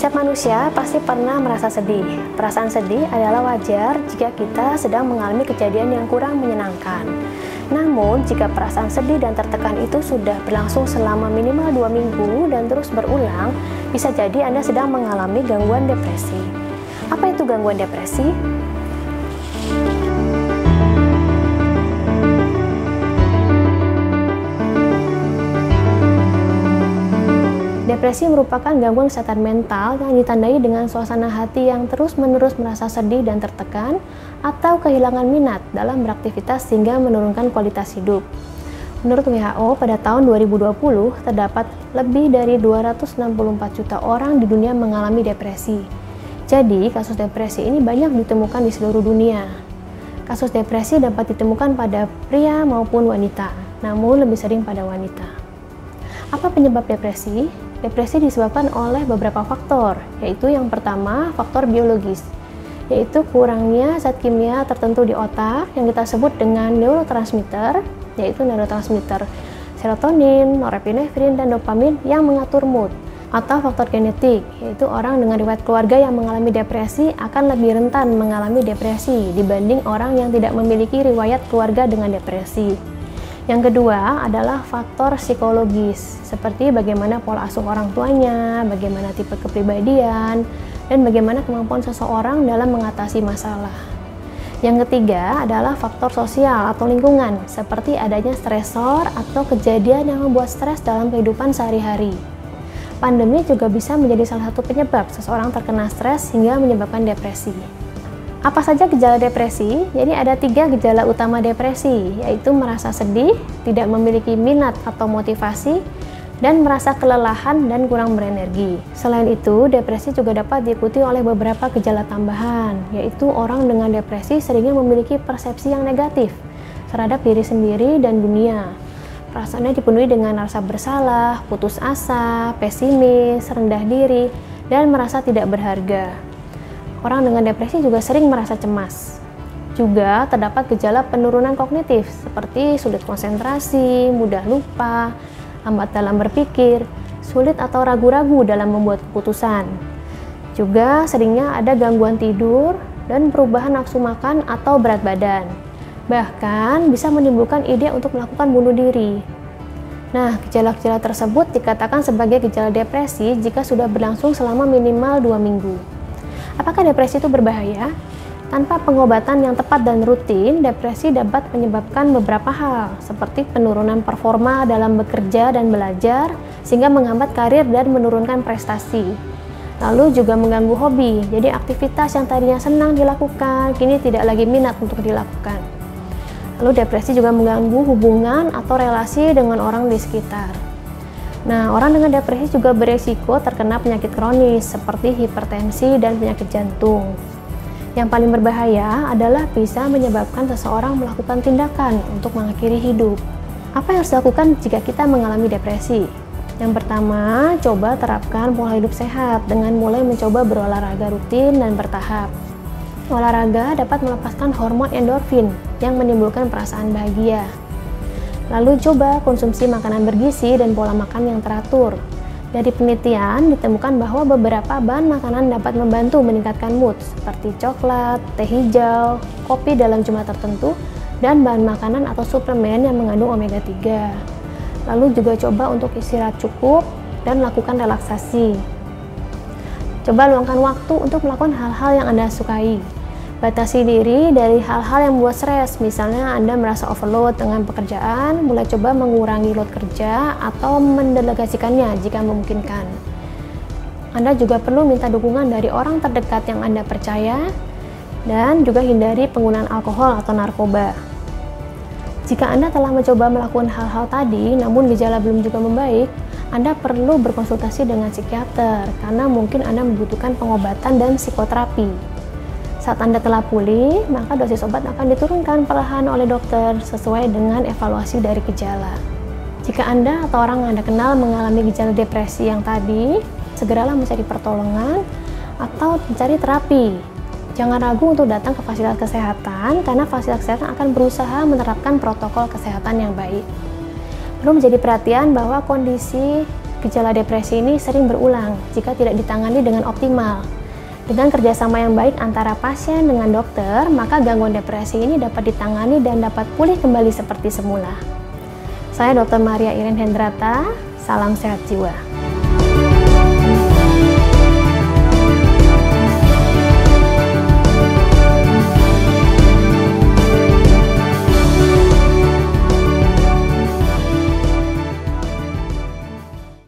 Setiap manusia pasti pernah merasa sedih. Perasaan sedih adalah wajar jika kita sedang mengalami kejadian yang kurang menyenangkan. Namun, jika perasaan sedih dan tertekan itu sudah berlangsung selama minimal 2 minggu dan terus berulang, bisa jadi Anda sedang mengalami gangguan depresi. Apa itu gangguan depresi? Depresi merupakan gangguan kesehatan mental yang ditandai dengan suasana hati yang terus-menerus merasa sedih dan tertekan atau kehilangan minat dalam beraktivitas sehingga menurunkan kualitas hidup. Menurut WHO, pada tahun 2020 terdapat lebih dari 264 juta orang di dunia mengalami depresi. Jadi, kasus depresi ini banyak ditemukan di seluruh dunia. Kasus depresi dapat ditemukan pada pria maupun wanita, namun lebih sering pada wanita. Apa penyebab depresi? Depresi disebabkan oleh beberapa faktor, yaitu yang pertama, faktor biologis, yaitu kurangnya zat kimia tertentu di otak yang kita sebut dengan neurotransmitter, yaitu neurotransmitter serotonin, norepinefrin, dan dopamin yang mengatur mood. Atau faktor genetik, yaitu orang dengan riwayat keluarga yang mengalami depresi akan lebih rentan mengalami depresi dibanding orang yang tidak memiliki riwayat keluarga dengan depresi. Yang kedua adalah faktor psikologis, seperti bagaimana pola asuh orang tuanya, bagaimana tipe kepribadian, dan bagaimana kemampuan seseorang dalam mengatasi masalah. Yang ketiga adalah faktor sosial atau lingkungan, seperti adanya stresor atau kejadian yang membuat stres dalam kehidupan sehari-hari. Pandemi juga bisa menjadi salah satu penyebab seseorang terkena stres hingga menyebabkan depresi. Apa saja gejala depresi? Jadi ada 3 gejala utama depresi, yaitu merasa sedih, tidak memiliki minat atau motivasi, dan merasa kelelahan dan kurang berenergi. Selain itu, depresi juga dapat diikuti oleh beberapa gejala tambahan, yaitu orang dengan depresi seringnya memiliki persepsi yang negatif terhadap diri sendiri dan dunia. Perasaannya dipenuhi dengan rasa bersalah, putus asa, pesimis, rendah diri, dan merasa tidak berharga. Orang dengan depresi juga sering merasa cemas. Juga terdapat gejala penurunan kognitif seperti sulit konsentrasi, mudah lupa, lambat dalam berpikir, sulit atau ragu-ragu dalam membuat keputusan. Juga seringnya ada gangguan tidur dan perubahan nafsu makan atau berat badan. Bahkan bisa menimbulkan ide untuk melakukan bunuh diri. Nah, gejala-gejala tersebut dikatakan sebagai gejala depresi jika sudah berlangsung selama minimal 2 minggu. Apakah depresi itu berbahaya? Tanpa pengobatan yang tepat dan rutin, depresi dapat menyebabkan beberapa hal, seperti penurunan performa dalam bekerja dan belajar, sehingga menghambat karir dan menurunkan prestasi. Lalu juga mengganggu hobi, jadi aktivitas yang tadinya senang dilakukan, kini tidak lagi minat untuk dilakukan. Lalu depresi juga mengganggu hubungan atau relasi dengan orang di sekitar. Nah, orang dengan depresi juga beresiko terkena penyakit kronis seperti hipertensi dan penyakit jantung. Yang paling berbahaya adalah bisa menyebabkan seseorang melakukan tindakan untuk mengakhiri hidup. Apa yang harus dilakukan jika kita mengalami depresi? Yang pertama, coba terapkan pola hidup sehat dengan mulai mencoba berolahraga rutin dan bertahap. Olahraga dapat melepaskan hormon endorfin yang menimbulkan perasaan bahagia. Lalu coba konsumsi makanan bergizi dan pola makan yang teratur. Dari penelitian ditemukan bahwa beberapa bahan makanan dapat membantu meningkatkan mood seperti coklat, teh hijau, kopi dalam jumlah tertentu, dan bahan makanan atau suplemen yang mengandung omega 3. Lalu juga coba untuk istirahat cukup dan lakukan relaksasi. Coba luangkan waktu untuk melakukan hal-hal yang Anda sukai. Batasi diri dari hal-hal yang membuat stres, misalnya Anda merasa overload dengan pekerjaan, mulai coba mengurangi load kerja atau mendelegasikannya jika memungkinkan. Anda juga perlu minta dukungan dari orang terdekat yang Anda percaya, dan juga hindari penggunaan alkohol atau narkoba. Jika Anda telah mencoba melakukan hal-hal tadi, namun gejala belum juga membaik, Anda perlu berkonsultasi dengan psikiater, karena mungkin Anda membutuhkan pengobatan dan psikoterapi. Saat Anda telah pulih, maka dosis obat akan diturunkan perlahan oleh dokter sesuai dengan evaluasi dari gejala. Jika Anda atau orang yang Anda kenal mengalami gejala depresi yang tadi, segeralah mencari pertolongan atau mencari terapi. Jangan ragu untuk datang ke fasilitas kesehatan, karena fasilitas kesehatan akan berusaha menerapkan protokol kesehatan yang baik. Perlu menjadi perhatian bahwa kondisi Gejala depresi ini sering berulang jika tidak ditangani dengan optimal. Dengan kerjasama yang baik antara pasien dengan dokter, maka gangguan depresi ini dapat ditangani dan dapat pulih kembali seperti semula. Saya Dr. Maria Iren Hendrata, salam sehat jiwa.